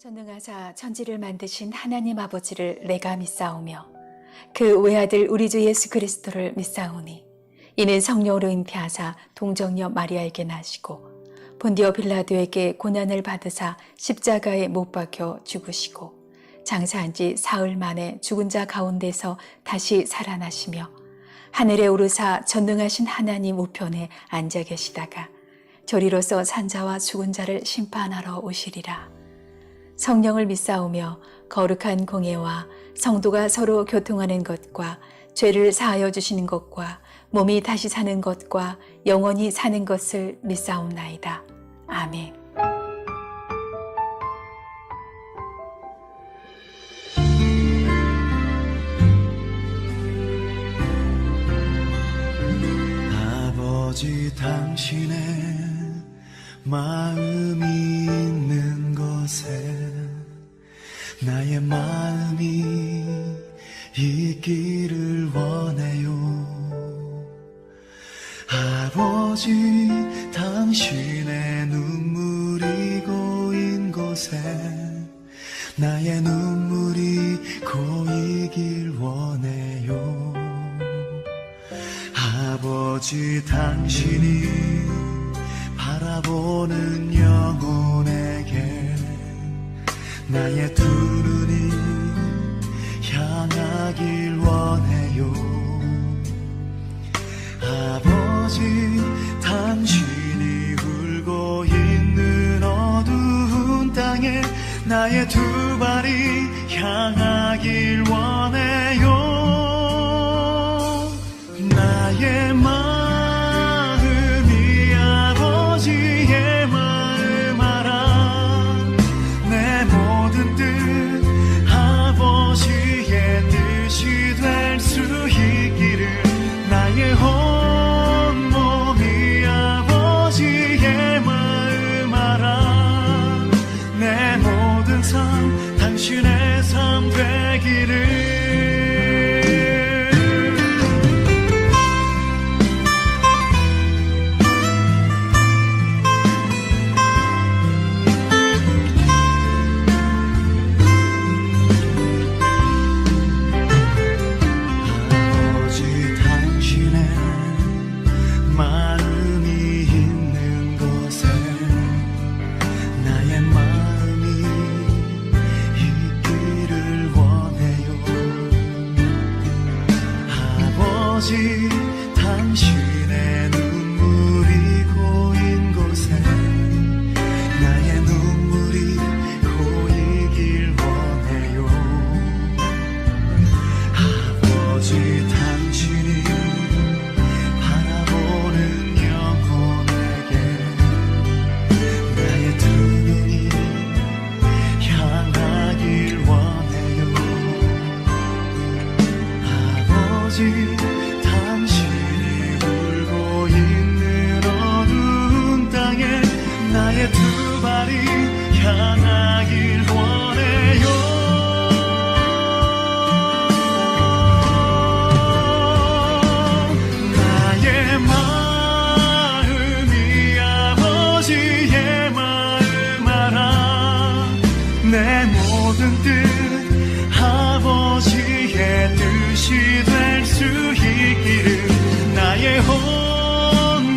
전능하사 천지를 만드신 하나님 아버지를 내가 믿사오며 그 외아들 우리 주 예수 그리스도를 믿사오니 이는 성령으로 잉태하사 동정녀 마리아에게 나시고 본디오 빌라도에게 고난을 받으사 십자가에 못 박혀 죽으시고 장사한 지 사흘 만에 죽은 자 가운데서 다시 살아나시며 하늘에 오르사 전능하신 하나님 우편에 앉아 계시다가 저리로서 산자와 죽은 자를 심판하러 오시리라. 성령을 믿사오며 거룩한 공예와 성도가 서로 교통하는 것과 죄를 사하여 주시는 것과 몸이 다시 사는 것과 영원히 사는 것을 믿사옵나이다. 아멘. 아버지 당신의 마음이 있는 곳에 나의 마음이 있기를 원해요. 아버지 당신의 눈물이 고인 곳에 나의 눈물이 고이길 원해요. 아버지 당신이 바라보는 영혼에게 나의 두 눈이 향하길 원해요. 아버지 당신이 울고 있는 어두운 땅에 나의 두 발이 향하길 원해요. 나의 마음이 아버지의 마음 알아. 내 모든 뜻 아버지의 뜻이 될 수 있기를 나의 온 몸이 아버지의 마음 알아. 내 모든 삶 당신의 삶 되기를. 당신의 눈물이 고인 곳에 나의 눈물이 고이길 원해요. 아버지 당신이 바라보는 영혼에게 나의 두 눈이 향하길 원해요. 아버지 당신이 울고 있는 어두운 땅에 나의 두 발이 향하길 원해요. 나의 마음이 아버지의 마음 알아. 내 모든 뜻 아버지의 뜻이 될 수 있기를 나의 온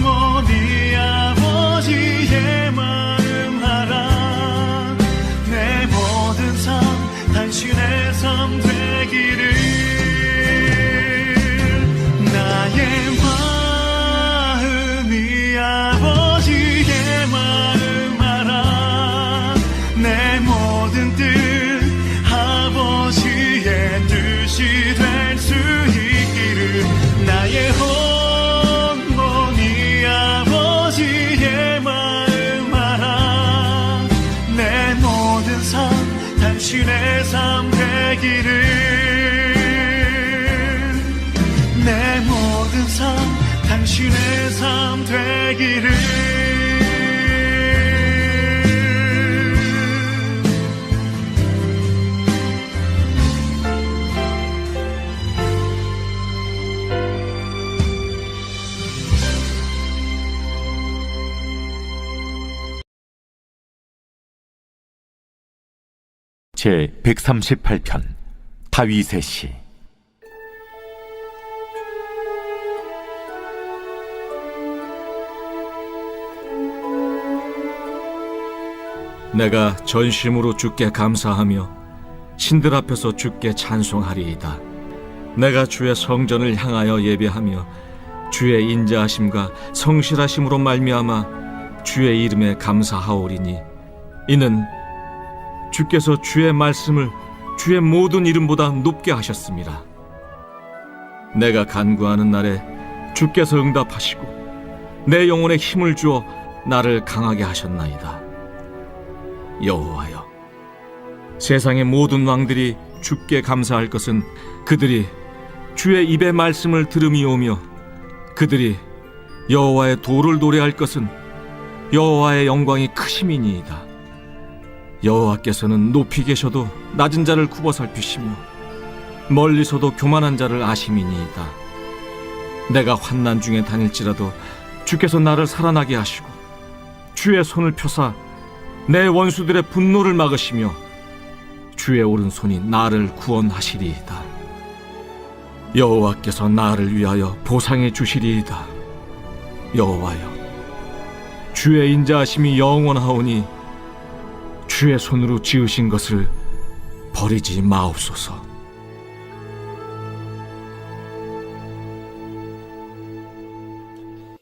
몸이 아버지의 마음 알아. 내 모든 삶 당신의 삶 되기를. 나의 마음이 아버지의 마음 알아. 내 모든 뜻 아버지의 뜻이 될 수 있기를 나의 온 몸이 아버지의 마음 알아. 내 모든 삶 당신의 삶 되기를. 내 모든 삶 당신의 삶 되기를. 제 138편 다윗의 시. 내가 전심으로 주께 감사하며 신들 앞에서 주께 찬송하리이다. 내가 주의 성전을 향하여 예배하며 주의 인자하심과 성실하심으로 말미암아 주의 이름에 감사하오리니, 이는 주께서 주의 말씀을 주의 모든 이름보다 높게 하셨습니다. 내가 간구하는 날에 주께서 응답하시고 내 영혼에 힘을 주어 나를 강하게 하셨나이다. 여호와여, 세상의 모든 왕들이 주께 감사할 것은 그들이 주의 입의 말씀을 들음이오며, 그들이 여호와의 도를 노래할 것은 여호와의 영광이 크심이니이다. 여호와께서는 높이 계셔도 낮은 자를 굽어 살피시며 멀리서도 교만한 자를 아심이니이다. 내가 환난 중에 다닐지라도 주께서 나를 살아나게 하시고 주의 손을 펴사 내 원수들의 분노를 막으시며 주의 오른손이 나를 구원하시리이다. 여호와께서 나를 위하여 보상해 주시리이다. 여호와여, 주의 인자하심이 영원하오니 주의 손으로 지으신 것을 버리지 마옵소서.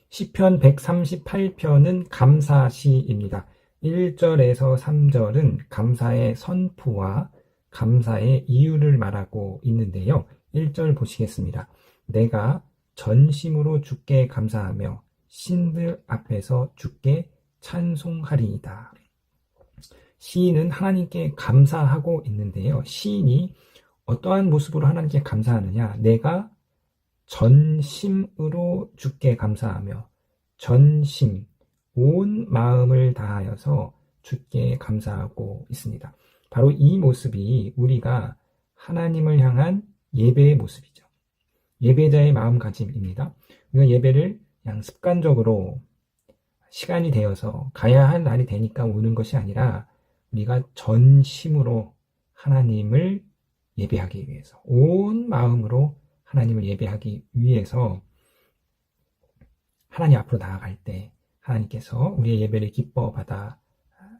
시편 138편은 감사시입니다. 1절에서 3절은 감사의 선포와 감사의 이유를 말하고 있는데요. 1절 보시겠습니다. 내가 전심으로 주께 감사하며 신들 앞에서 주께 찬송하리이다. 시인은 하나님께 감사하고 있는데요. 시인이 어떠한 모습으로 하나님께 감사하느냐? 내가 전심으로 주께 감사하며, 전심, 온 마음을 다하여서 주께 감사하고 있습니다. 바로 이 모습이 우리가 하나님을 향한 예배의 모습이죠. 예배자의 마음가짐입니다. 우리가 예배를 그냥 습관적으로 시간이 되어서 가야 할 날이 되니까 오는 것이 아니라 우리가 전심으로 하나님을 예배하기 위해서, 온 마음으로 하나님을 예배하기 위해서 하나님 앞으로 나아갈 때 하나님께서 우리의 예배를 기뻐 받아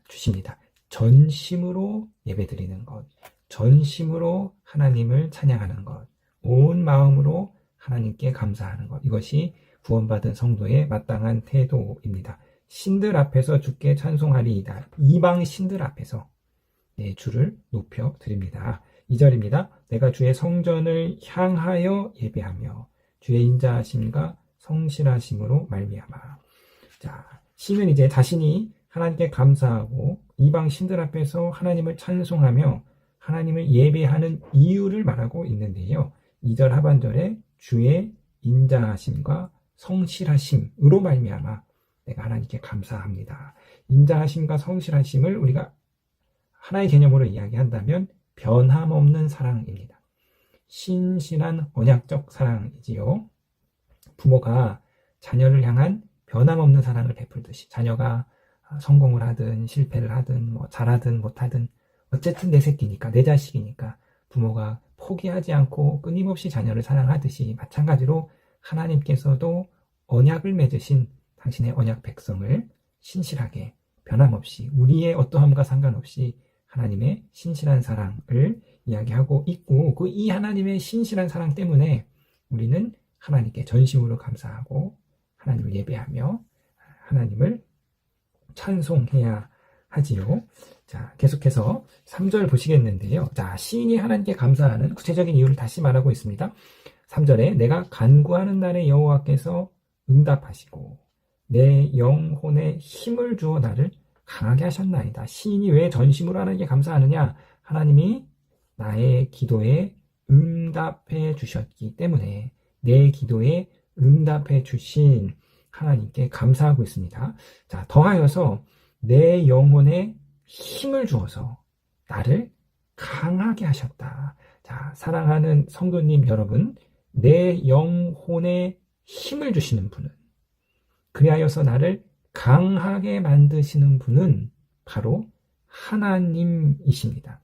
주십니다. 전심으로 예배드리는 것, 전심으로 하나님을 찬양하는 것, 온 마음으로 하나님께 감사하는 것, 이것이 구원받은 성도의 마땅한 태도입니다. 신들 앞에서 주께 찬송하리이다. 이방 신들 앞에서 주를 높여 드립니다. 2절입니다. 내가 주의 성전을 향하여 예배하며 주의 인자하심과 성실하심으로 말미암아. 자, 시는 이제 자신이 하나님께 감사하고 이방 신들 앞에서 하나님을 찬송하며 하나님을 예배하는 이유를 말하고 있는데요. 2절 하반절에 주의 인자하심과 성실하심으로 말미암아 내가 하나님께 감사합니다. 인자하심과 성실하심을 우리가 하나의 개념으로 이야기한다면 변함없는 사랑입니다. 신실한 언약적 사랑이지요. 부모가 자녀를 향한 변함없는 사랑을 베풀듯이 자녀가 성공을 하든 실패를 하든 잘하든 못하든 어쨌든 내 새끼니까, 내 자식이니까 부모가 포기하지 않고 끊임없이 자녀를 사랑하듯이 마찬가지로 하나님께서도 언약을 맺으신 당신의 언약 백성을 신실하게 변함없이 우리의 어떠함과 상관없이 하나님의 신실한 사랑을 이야기하고 있고, 그 이 하나님의 신실한 사랑 때문에 우리는 하나님께 전심으로 감사하고 하나님을 예배하며 하나님을 찬송해야 하지요. 자, 계속해서 3절 보시겠는데요. 자, 시인이 하나님께 감사하는 구체적인 이유를 다시 말하고 있습니다. 3절에 내가 간구하는 날에 여호와께서 응답하시고 내 영혼에 힘을 주어 나를 강하게 하셨나이다. 시인이 왜 전심으로 하나님께 감사하느냐? 하나님이 나의 기도에 응답해 주셨기 때문에 내 기도에 응답해 주신 하나님께 감사하고 있습니다. 자, 더하여서 내 영혼에 힘을 주어서 나를 강하게 하셨다. 자, 사랑하는 성도님 여러분, 내 영혼에 힘을 주시는 분은, 그리하여서 나를 강하게 만드시는 분은 바로 하나님이십니다.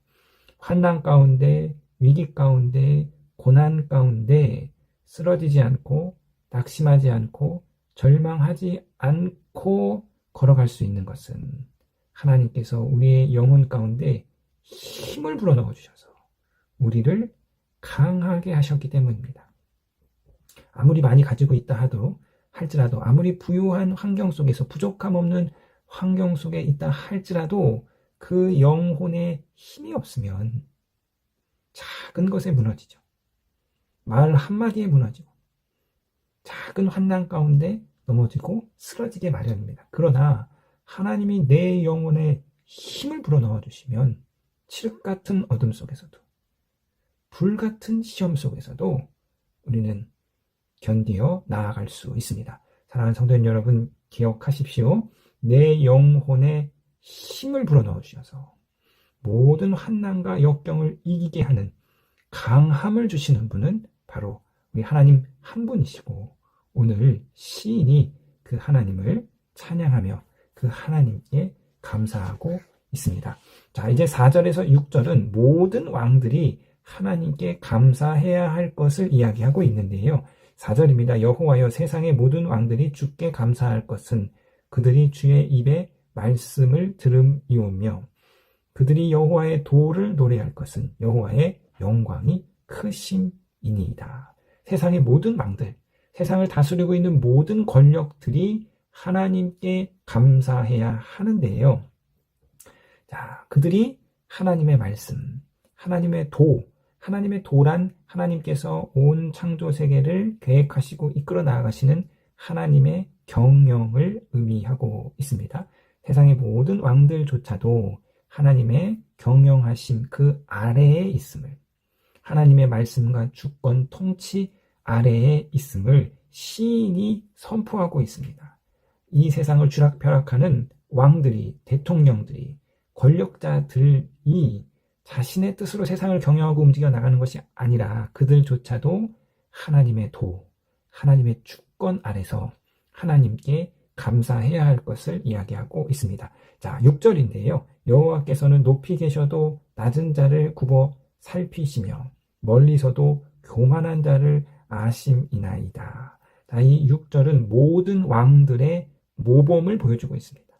환난 가운데, 위기 가운데, 고난 가운데 쓰러지지 않고 낙심하지 않고 절망하지 않고 걸어갈 수 있는 것은 하나님께서 우리의 영혼 가운데 힘을 불어넣어 주셔서 우리를 강하게 하셨기 때문입니다. 아무리 많이 가지고 있다 할지라도 아무리 부유한 환경 속에서 부족함 없는 환경 속에 있다 할지라도 그 영혼에 힘이 없으면 작은 것에 무너지죠. 말 한마디에 무너지고 작은 환난 가운데 넘어지고 쓰러지게 마련입니다. 그러나 하나님이 내 영혼에 힘을 불어넣어 주시면 칠흑 같은 어둠 속에서도 불 같은 시험 속에서도 우리는 견디어 나아갈 수 있습니다. 사랑하는 성도님 여러분, 기억하십시오. 내 영혼에 힘을 불어넣어 주셔서 모든 환난과 역경을 이기게 하는 강함을 주시는 분은 바로 우리 하나님 한 분이시고, 오늘 시인이 그 하나님을 찬양하며 그 하나님께 감사하고 있습니다. 자, 이제 4절에서 6절은 모든 왕들이 하나님께 감사해야 할 것을 이야기하고 있는데요. 4절입니다. 여호와여, 세상의 모든 왕들이 주께 감사할 것은 그들이 주의 입에 말씀을 들음이오며, 그들이 여호와의 도를 노래할 것은 여호와의 영광이 크심이니이다. 세상의 모든 왕들, 세상을 다스리고 있는 모든 권력들이 하나님께 감사해야 하는데요. 자, 그들이 하나님의 말씀, 하나님의 도란 하나님께서 온 창조 세계를 계획하시고 이끌어 나아가시는 하나님의 경영을 의미하고 있습니다. 세상의 모든 왕들조차도 하나님의 경영하심 그 아래에 있음을, 하나님의 말씀과 주권 통치 아래에 있음을 시인이 선포하고 있습니다. 이 세상을 쥐락펴락하는 왕들이, 대통령들이, 권력자들이 자신의 뜻으로 세상을 경영하고 움직여 나가는 것이 아니라 그들조차도 하나님의 도, 하나님의 주권 아래서 하나님께 감사해야 할 것을 이야기하고 있습니다. 자, 6절인데요. 여호와께서는 높이 계셔도 낮은 자를 굽어 살피시며 멀리서도 교만한 자를 아심이나이다. 자, 이 6절은 모든 왕들의 모범을 보여주고 있습니다.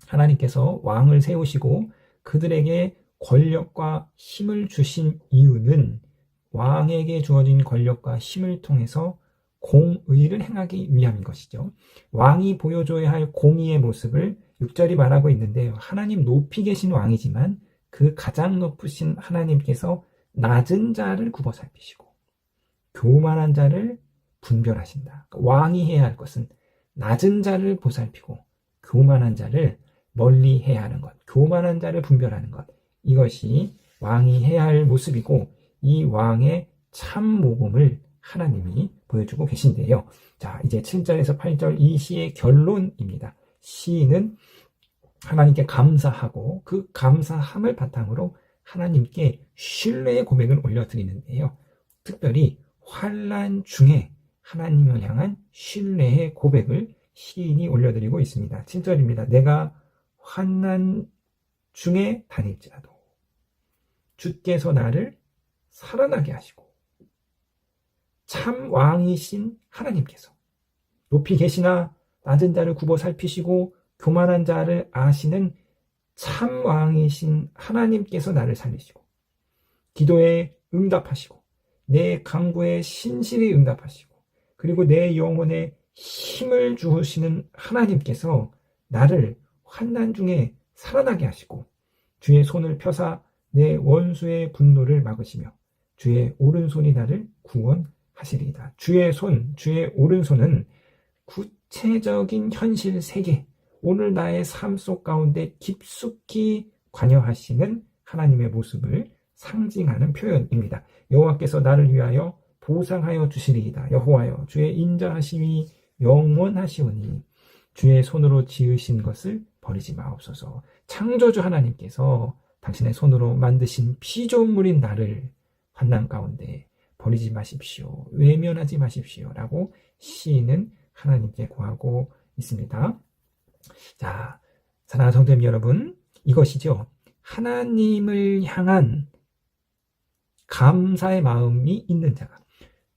하나님께서 왕을 세우시고 그들에게 권력과 힘을 주신 이유는 왕에게 주어진 권력과 힘을 통해서 공의를 행하기 위함인 것이죠. 왕이 보여줘야 할 공의의 모습을 6절이 말하고 있는데요. 하나님 높이 계신 왕이지만 그 가장 높으신 하나님께서 낮은 자를 굽어 살피시고 교만한 자를 분별하신다. 왕이 해야 할 것은 낮은 자를 보살피고 교만한 자를 멀리 해야 하는 것, 교만한 자를 분별하는 것, 이것이 왕이 해야 할 모습이고 이 왕의 참 모범을 하나님이 보여주고 계신데요. 자, 이제 7절에서 8절 이 시의 결론입니다. 시인은 하나님께 감사하고 그 감사함을 바탕으로 하나님께 신뢰의 고백을 올려드리는데요. 특별히 환난 중에 하나님을 향한 신뢰의 고백을 시인이 올려드리고 있습니다. 7절입니다. 내가 환난 중에 다닐지라도 주께서 나를 살아나게 하시고 참 왕이신 하나님께서 높이 계시나 낮은 자를 굽어 살피시고 교만한 자를 아시는 참 왕이신 하나님께서 나를 살리시고 기도에 응답하시고 내 간구에 신실히 응답하시고 그리고 내 영혼에 힘을 주시는 하나님께서 나를 환난 중에 살아나게 하시고 주의 손을 펴사 내 원수의 분노를 막으시며 주의 오른손이 나를 구원하시리이다. 주의 손, 주의 오른손은 구체적인 현실 세계, 오늘 나의 삶 속 가운데 깊숙이 관여하시는 하나님의 모습을 상징하는 표현입니다. 여호와께서 나를 위하여 보상하여 주시리이다. 여호와여, 주의 인자하심이 영원하시오니 주의 손으로 지으신 것을 버리지 마옵소서. 창조주 하나님께서 당신의 손으로 만드신 피조물인 나를 환난 가운데 버리지 마십시오. 외면하지 마십시오. 라고 시인은 하나님께 구하고 있습니다. 자, 사랑하는 성도님 여러분, 이것이죠. 하나님을 향한 감사의 마음이 있는 자가,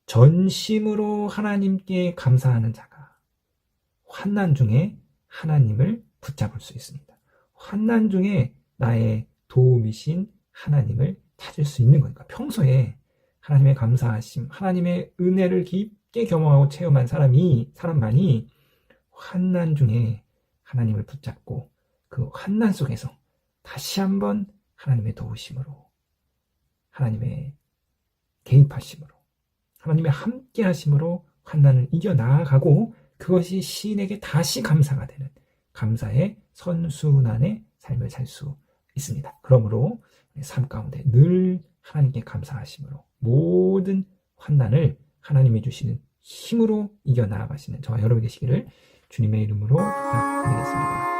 전심으로 하나님께 감사하는 자가 환난 중에 하나님을 붙잡을 수 있습니다. 환난 중에 나의 도움이신 하나님을 찾을 수 있는 거니까, 평소에 하나님의 감사하심, 하나님의 은혜를 깊게 경험하고 체험한 사람만이 환난 중에 하나님을 붙잡고 그 환난 속에서 다시 한번 하나님의 도우심으로, 하나님의 개입하심으로, 하나님의 함께 하심으로 환난을 이겨나가고, 그것이 시인에게 다시 감사가 되는 감사의 선순환의 삶을 살 수 있습니다. 그러므로 삶 가운데 늘 하나님께 감사하심으로 모든 환난을 하나님이 주시는 힘으로 이겨나가시는 저와 여러분 되시기를 주님의 이름으로 부탁드리겠습니다.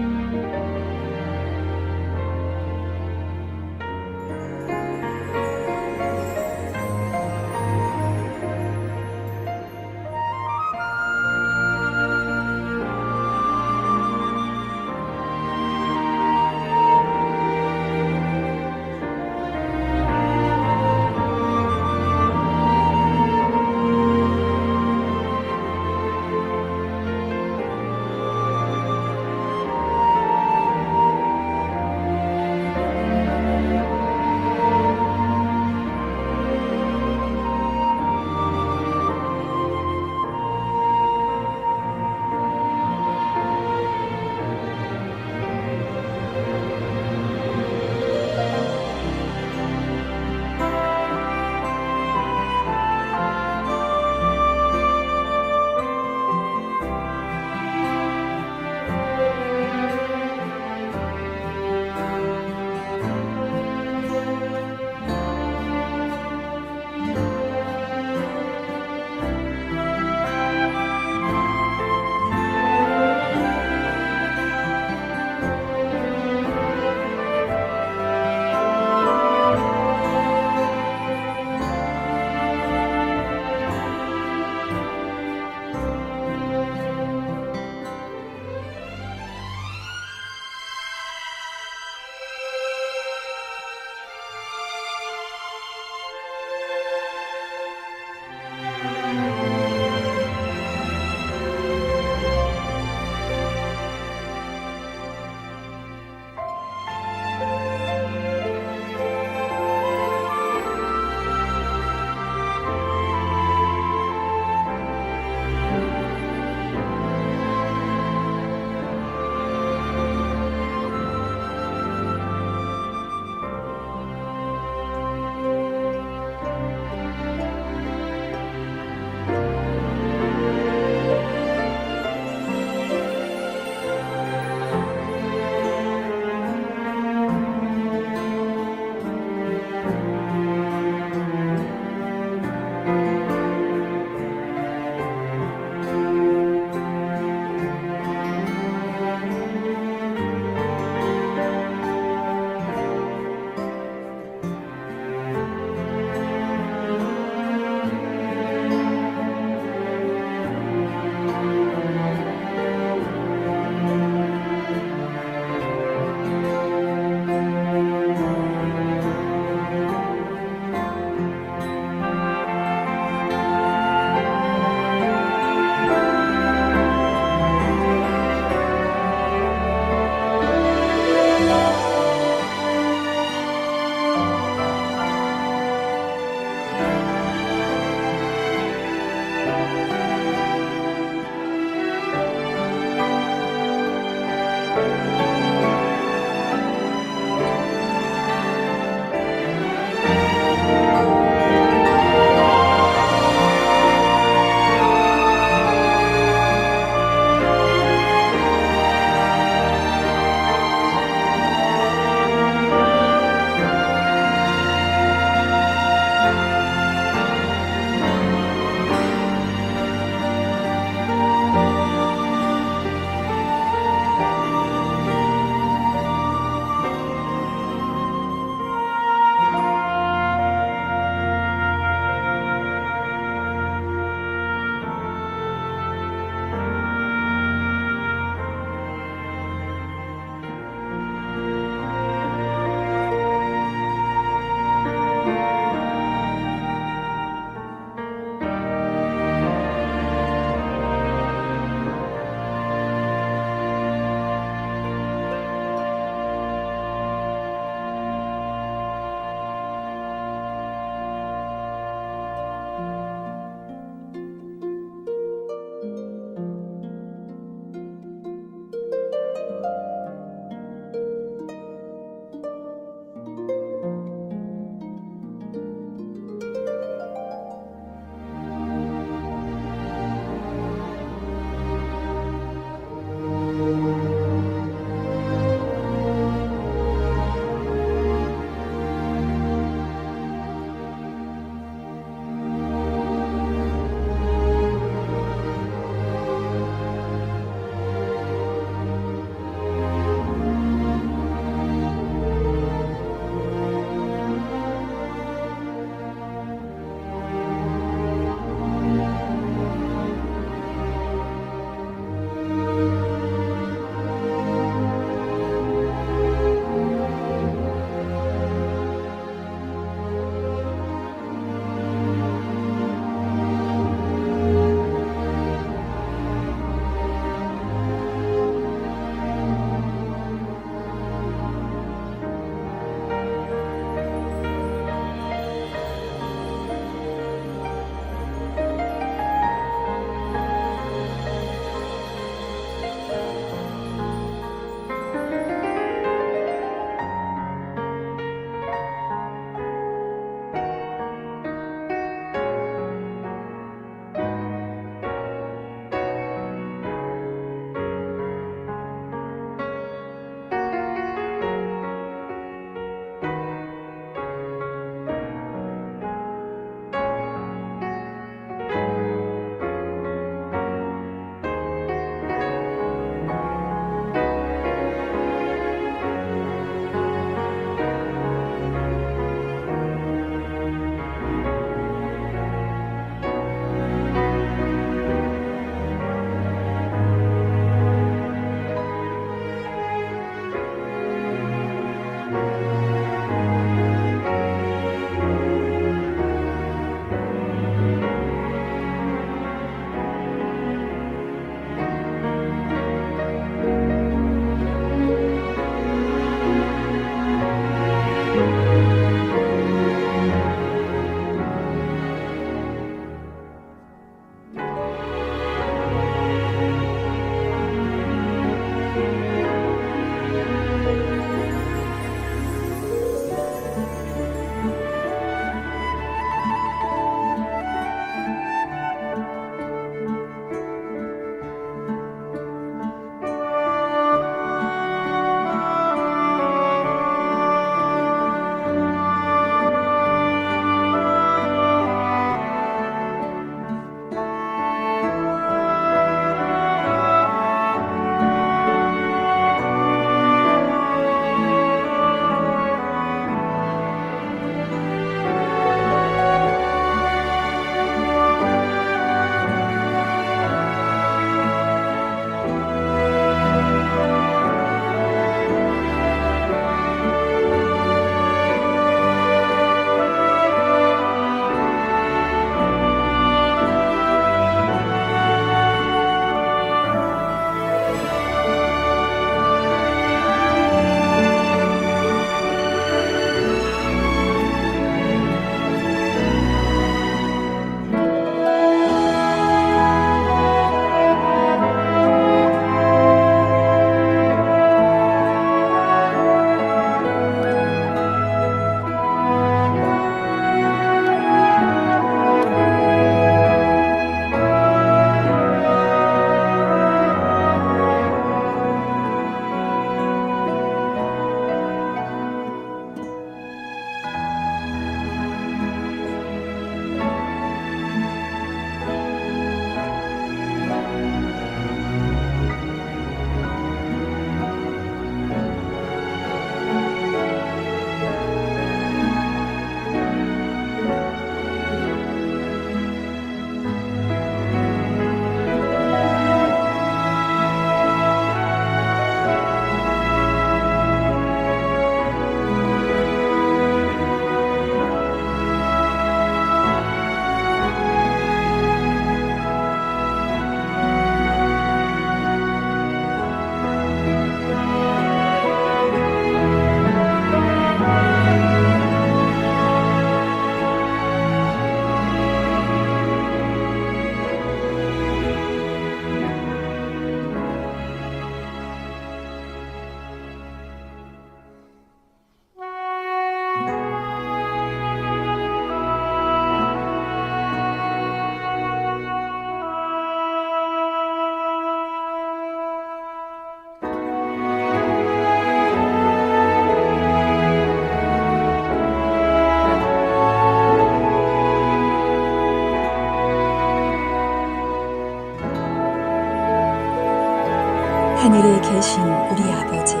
하늘에 계신 우리 아버지여,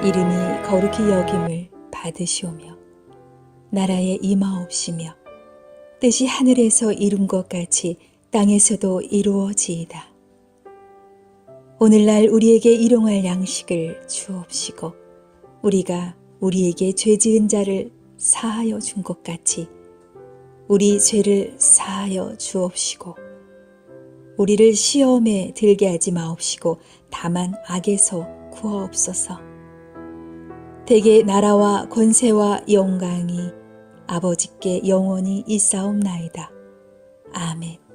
이름이 거룩히 여김을 받으시오며 나라에 임하옵시며 뜻이 하늘에서 이룬 것 같이 땅에서도 이루어지이다. 오늘날 우리에게 일용할 양식을 주옵시고 우리가 우리에게 죄 지은 자를 사하여 준 것 같이 우리 죄를 사하여 주옵시고 우리를 시험에 들게 하지 마옵시고 다만 악에서 구하옵소서. 대개 나라와 권세와 영광이 아버지께 영원히 있사옵나이다. 아멘.